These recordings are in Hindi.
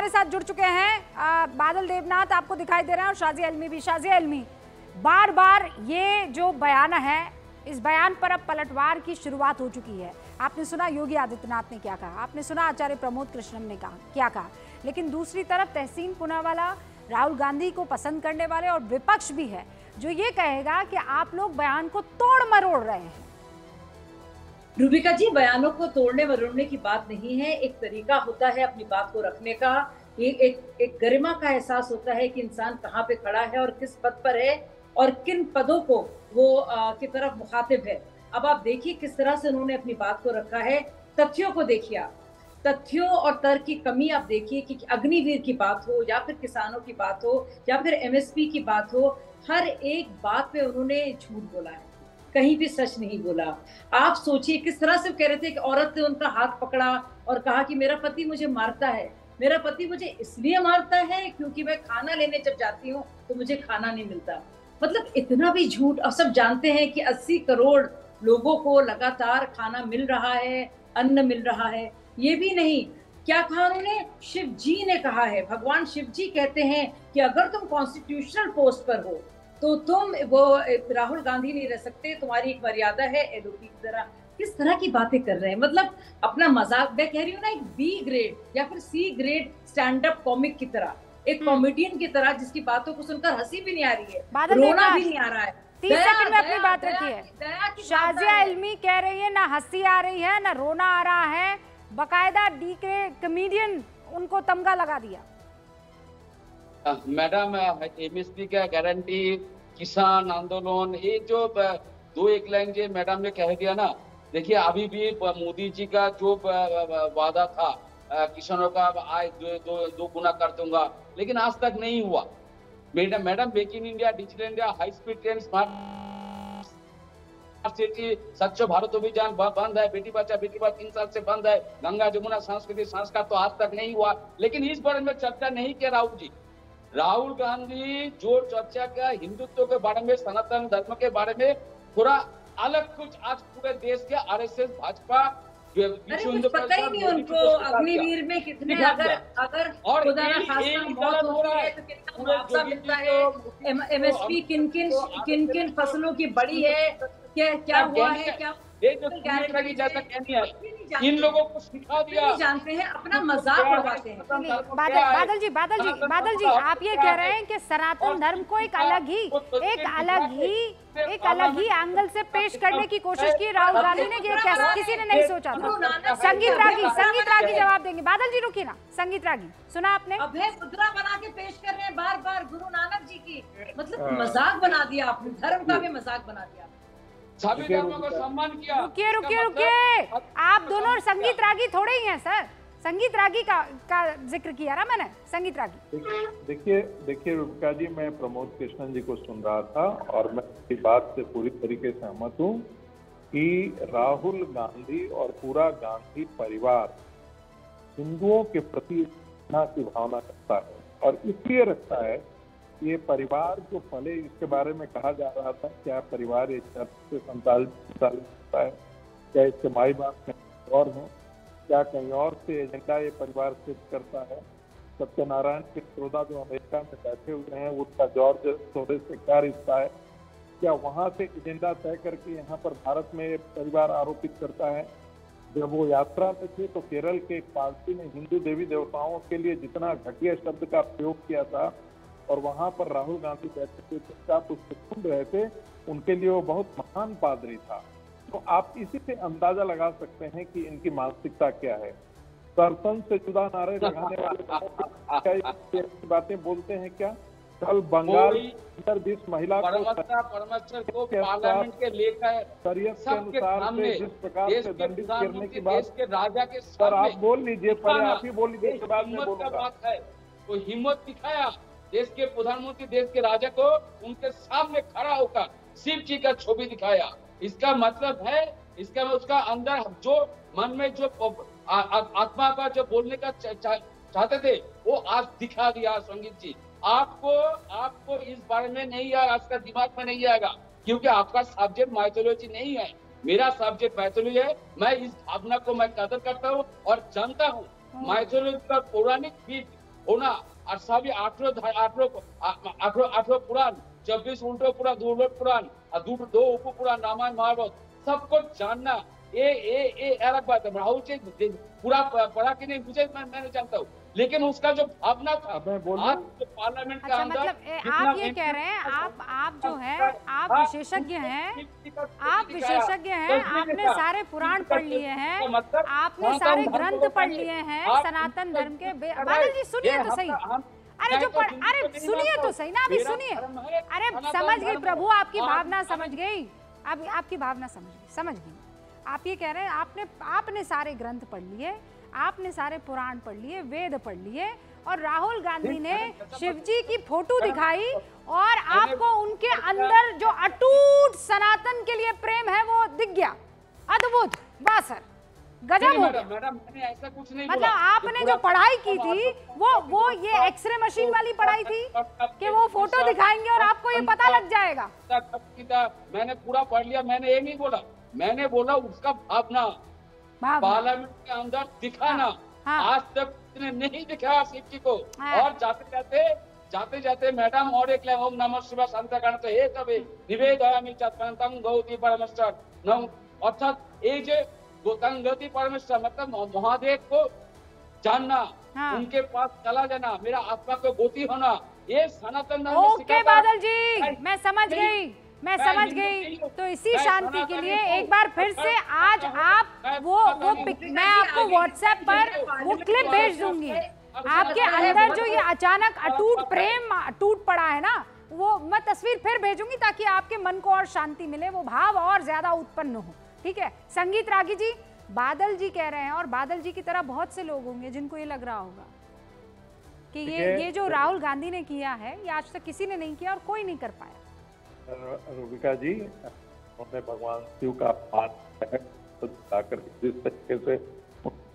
हमारे साथ जुड़ चुके हैं। बादल देवनाथ आपको दिखाई दे रहे हैं और शाजिया इल्मी भी। शाजिया इल्मी, बार बार ये जो बयान है, इस बयान पर अब पलटवार की शुरुआत हो चुकी है। आपने सुना योगी आदित्यनाथ ने क्या कहा, आपने सुना आचार्य प्रमोद कृष्णम ने क्या कहा, लेकिन दूसरी तरफ तहसीन पूनावाला, राहुल गांधी को पसंद करने वाले और विपक्ष भी है जो ये कहेगा कि आप लोग बयान को तोड़ मरोड़ रहे हैं। रूबिका जी, बयानों को तोड़ने मरोड़ने की बात नहीं है। एक तरीका होता है अपनी बात को रखने का, एक गरिमा का एहसास होता है कि इंसान कहाँ पे खड़ा है और किस पद पर है और किन पदों को वो की तरफ मुखातिब है। अब आप देखिए किस तरह से उन्होंने अपनी बात को रखा है। तथ्यों को देखिए आप, तथ्यों और तर्क की कमी आप देखिए कि अग्निवीर की बात हो या फिर किसानों की बात हो या फिर एमएसपी की बात हो, हर एक बात पे उन्होंने झूठ बोला है, कहीं भी सच नहीं बोला। आप सोचिए किस तरह से कह रहे थे कि औरत ने उनका हाथ पकड़ा और कहा कि मेरा पति मुझे मारता है, मेरा पति मुझे इसलिए मारता है क्योंकि मैं खाना लेने जब जाती हूँ तो मुझे खाना नहीं मिलता। मतलब इतना भी झूठ। और सब जानते हैं कि 80 करोड़ लोगों को लगातार खाना मिल रहा है, अन्न मिल रहा है। ये भी नहीं, क्या कहा उन्होंने, शिव जी ने कहा है, भगवान शिव जी कहते हैं कि अगर तुम कॉन्स्टिट्यूशनल पोस्ट पर हो तो तुम वो राहुल गांधी नहीं रह सकते, तुम्हारी एक मर्यादा है एलओपी की तरह। किस तरह की बातें कर रहे हैं, मतलब अपना मजाक। मैं कह रही हूँ ना, एक बी ग्रेड या फिर C grade stand up comic की तरह, एक कॉमेडियन की तरह, जिसकी बातों को सुनकर हंसी भी नहीं आ रही है, रोना भी नहीं आ रहा है। 30 सेकंड में अपनी बात रखी है। शाजिया इल्मी कह रही है ना हंसी आ रही है ना रोना आ रहा है, बकायदा डी के कॉमेडियन उनको तमगा लगा दिया। मैडम, एमएसपी का गारंटी, किसान आंदोलन, ये जो 2-1 लाइन जो मैडम ने कह दिया ना, देखिए अभी भी मोदी जी का जो वादा था किसानों का आय दो गुना कर दूंगा, लेकिन आज तक नहीं हुआ। Madam make in India, digital India, high speed train, smart city, स्वच्छ भारत अभियान बंद है, बेटी बचाओ बेटी पढ़ाओ 3 साल से बंद है, गंगा जमुना सांस्कृतिक संस्कार तो आज तक नहीं हुआ। लेकिन इस बारे में चर्चा नहीं किया राहुल जी। राहुल गांधी जो चर्चा का हिंदुत्व के बारे में, सनातन धर्म के बारे में, थोड़ा अलग कुछ आज पूरे देश के आरएसएस, भाजपा, विश्व हिंदू पता ही नहीं उनको अग्निवीर में कितने, अगर खुदा ना खास्ता मौत होती है तो कितना मुआवजा मिलता है, एमएसपी किन किन फसलों की बड़ी है, क्या हुआ है, क्या ये जो की जैसा कहनी है, इन लोगों को सिखा दिया, नहीं जानते हैं, अपना मजाक उड़ाते हैं। बादल जी आप ये कह रहे हैं कि सनातन धर्म को एक अलग ही एंगल से पेश करने की कोशिश की राहुल गांधी ने, ये किसी ने नहीं सोचा था। संगीत रागी जवाब देंगे। बादल जी रुकिए ना, संगीत रागी सुना आपने, अभय मुद्रा बना के पेश कर रहे हैं बार बार गुरु नानक जी की, मतलब मजाक बना दिया आपने, धर्म का भी मजाक बना दिया। सभी धर्मों को सम्मान किया। रुकिए, आप दोनों संगीत रागी थोड़े ही हैं सर। संगीत रागी का जिक्र किया ना मैंने, संगीत रागी। देखिए रूबिका जी, मैं प्रमोद कृष्णन जी को सुन रहा था और मैं इस बात से पूरी तरीके से सहमत हूँ कि राहुल गांधी और पूरा गांधी परिवार हिंदुओं के प्रति की भावना रखता है, और इसलिए रखता है ये परिवार जो पले, इसके बारे में कहा जा रहा था क्या परिवार एक चर्च से संचालित होता है, क्या इसके माई बाप कहीं और हैं, क्या कहीं और से एजेंडा ये परिवार सिद्ध करता है। सत्यनारायण पित्रोदा जो अमेरिका में बैठे हुए हैं, उसका जॉर्ज सोरेस से क्या रिश्ता है, क्या वहाँ से एजेंडा तय करके यहाँ पर भारत में ये परिवार आरोपित करता है। जब वो यात्रा में थे तो केरल के एक पार्टी ने हिंदू देवी देवताओं के लिए जितना घटिया शब्द का प्रयोग किया था, और वहां पर राहुल गांधी बैठे थे, चुपचाप उसको सुन रहे थे, उनके लिए वो बहुत महान पादरी था। तो आप इसी से अंदाजा लगा सकते हैं कि इनकी मानसिकता क्या है। दर्शन से जुदा नारे लगाने वाले बातें बोलते हैं क्या। कल बंगाल 20 महिला को पार्लियामेंट के लेकर शरीयत के अनुसार से जिस प्रकार से दंडित करने की बात, के राजा के सर आप बोल लीजिए, पहले आप ही बोल लीजिए, उसके बाद मैं बोलूंगा। वो हिम्मत दिखाया देश के प्रधानमंत्री, देश के राजा को उनके सामने खड़ा होकर शिव जी का छवि दिखाया। इसका मतलब है, इसका उसका अंदर जो मन में जो आत्मा का जो बोलने का चाहते थे वो आज दिखा दिया। संगीत जी, आपको इस बारे में नहीं आया, आपका दिमाग में नहीं आएगा, क्योंकि आपका सब्जेक्ट माइथोलॉजी नहीं है, मेरा सब्जेक्ट माइथोलॉजी है। मैं इस भावना को मैं कदर करता हूँ और जानता हूँ। माइथोलॉजी का पौराणिक होना और सभी 18 पुराण 24 उल्टो पुराण 2 पुराण और 2 उप पुराण रामायण महाभारत सबको जानना ये अलग बात है। राहुल जी पूरा पढ़ा कि नहीं मुझे मैंने जानता हूँ, लेकिन उसका जो भावना था आज जो पार्लियामेंट के अंदर मतलब आप ये कह रहे हैं आप जो है आप विशेषज्ञ हैं, आपने सारे पुराण पढ़ लिए हैं, आपने सारे ग्रंथ पढ़ लिए हैं सनातन धर्म के। बादल जी सुनिए तो सही, अरे सुनिए तो सही ना, अभी सुनिए। अरे समझ गई प्रभु, आपकी भावना समझ गई, अब आपकी भावना समझ गई। आप ये कह रहे हैं आपने सारे ग्रंथ पढ़ लिए, आपने सारे पुराण पढ़ लिए, वेद पढ़ लिए, और राहुल गांधी ने शिव जी की फोटो दिखाई और आपको उनके अंदर जो अटूट सनातन के लिए प्रेम है वो दिख गया। अद्भुत, बासर, गजब हो गया। मैडम मैंने ऐसा कुछ नहीं मतलब आपने जो पढ़ाई की थी वो ये एक्सरे मशीन वाली पढ़ाई थी कि वो फोटो दिखाएंगे और आपको ये पता लग जाएगा। मैंने पूरा पढ़ लिया, मैंने ये नहीं बोला, मैंने बोला उसका भावना पार्लियामेंट के अंदर दिखाना। आज तक उसने नहीं दिखाया शिव जी को। और जाते जाते मैडम और एक ओम नमः शिवाय शांतकांत हे तबे निवेदयामि चत्पंतम गौती परमेश्वर नम, अर्थात ये जो गौतंगति परमेश्वर मतलब महादेव को जानना, उनके पास चला जाना, मेरा आत्मा को गौती होना, ये सनातन धर्म में ओके बादल जी, मैं समझ गई। तो इसी शांति के लिए एक बार फिर से आज आप मैं आपको व्हाट्सएप पर वो क्लिप भेज दूंगी। आपके अंदर जो ये अचानक अटूट प्रेम टूट पड़ा है ना, वो मैं तस्वीर फिर भेजूंगी ताकि आपके मन को और शांति मिले, वो भाव और ज्यादा उत्पन्न हो। ठीक है संगीत रागी जी, बादल जी कह रहे हैं, और बादल जी की तरह बहुत से लोग होंगे जिनको ये लग रहा होगा कि ये जो राहुल गांधी ने किया है ये आज तक किसी ने नहीं किया और कोई नहीं कर पाया। रूबिका जी, उन्होंने भगवान शिव का पाठ जाकर जिस तरीके से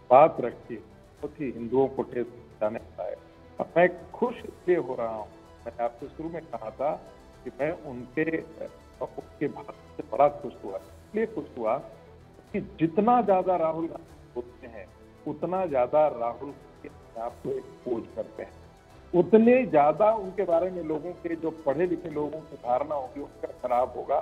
बात रखी बहुत ही हिंदुओं को ठेस पहुंचाने वाला है। अब मैं खुश इसलिए हो रहा हूँ, मैंने आपसे शुरू में कहा था कि मैं उनके भाषण से बड़ा खुश हुआ, इसलिए खुश हुआ कि जितना ज्यादा राहुल गांधी बोलते हैं उतना ज्यादा राहुल आपको एक्सपोज करते हैं, उतने ज्यादा उनके बारे में लोगों के जो पढ़े लिखे लोगों की धारणा होगी उनका खराब होगा,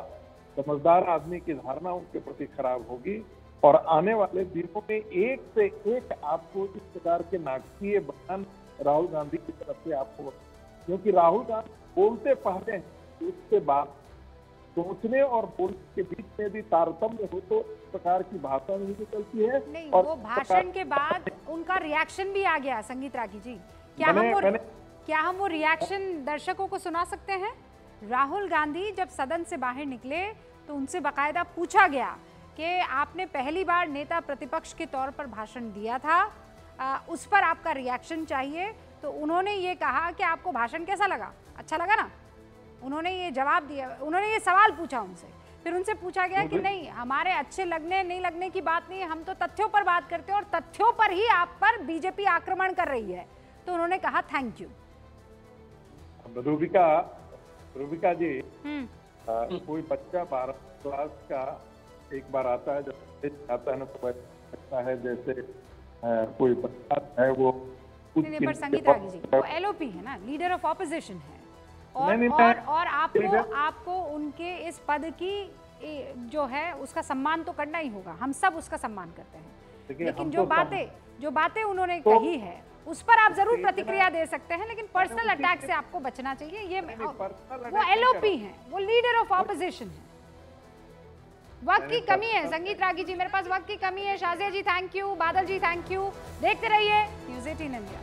समझदार आदमी की धारणा उनके प्रति खराब होगी। और आने वाले दिनों में एक से एक आपको इस प्रकार के नाटकीय बयान राहुल गांधी की तरफ से आपको, क्योंकि राहुल गांधी बोलते पहले हैं, उसके बाद सोचने और बोलने के बीच में भी तारतम्य हो तो इस प्रकार की भाषा नहीं निकलती है। नहीं, और वो भाषण के बाद उनका रिएक्शन भी आ गया। संगीत रागी जी, क्या हम वो रिएक्शन दर्शकों को सुना सकते हैं? राहुल गांधी जब सदन से बाहर निकले तो उनसे बाकायदा पूछा गया कि आपने पहली बार नेता प्रतिपक्ष के तौर पर भाषण दिया था, उस पर आपका रिएक्शन चाहिए। तो उन्होंने ये कहा कि आपको भाषण कैसा लगा, अच्छा लगा ना? उन्होंने ये जवाब दिया, उन्होंने ये सवाल पूछा उनसे, फिर उनसे पूछा गया कि नहीं, हमारे अच्छे लगने नहीं लगने की बात नहीं है, हम तो तथ्यों पर बात करते हैं और तथ्यों पर ही आप पर बीजेपी आक्रमण कर रही है। तो उन्होंने कहा थैंक यू। रूबिका जी, कोई बच्चा 12 क्लास का एक बार आता है, जब आता है ना तो लगता है जैसे कोई बच्चा है वो पर संगीत रागी जी वो एलओपी है ना, लीडर ऑफ ऑपोजिशन है, और आपको उनके इस पद की जो है उसका सम्मान तो करना ही होगा, हम सब उसका सम्मान करते हैं, लेकिन जो बातें उन्होंने कही है उस पर आप जरूर प्रतिक्रिया दे सकते हैं, लेकिन पर्सनल अटैक से आपको बचना चाहिए। ये वो एलओपी है, वो लीडर ऑफ ऑपोजिशन है। वक्त की कमी है संगीत रागी जी, मेरे पास वक्त की कमी है। शाजिया जी थैंक यू, बादल जी थैंक यू। देखते रहिए न्यूज़ 18 इंडिया।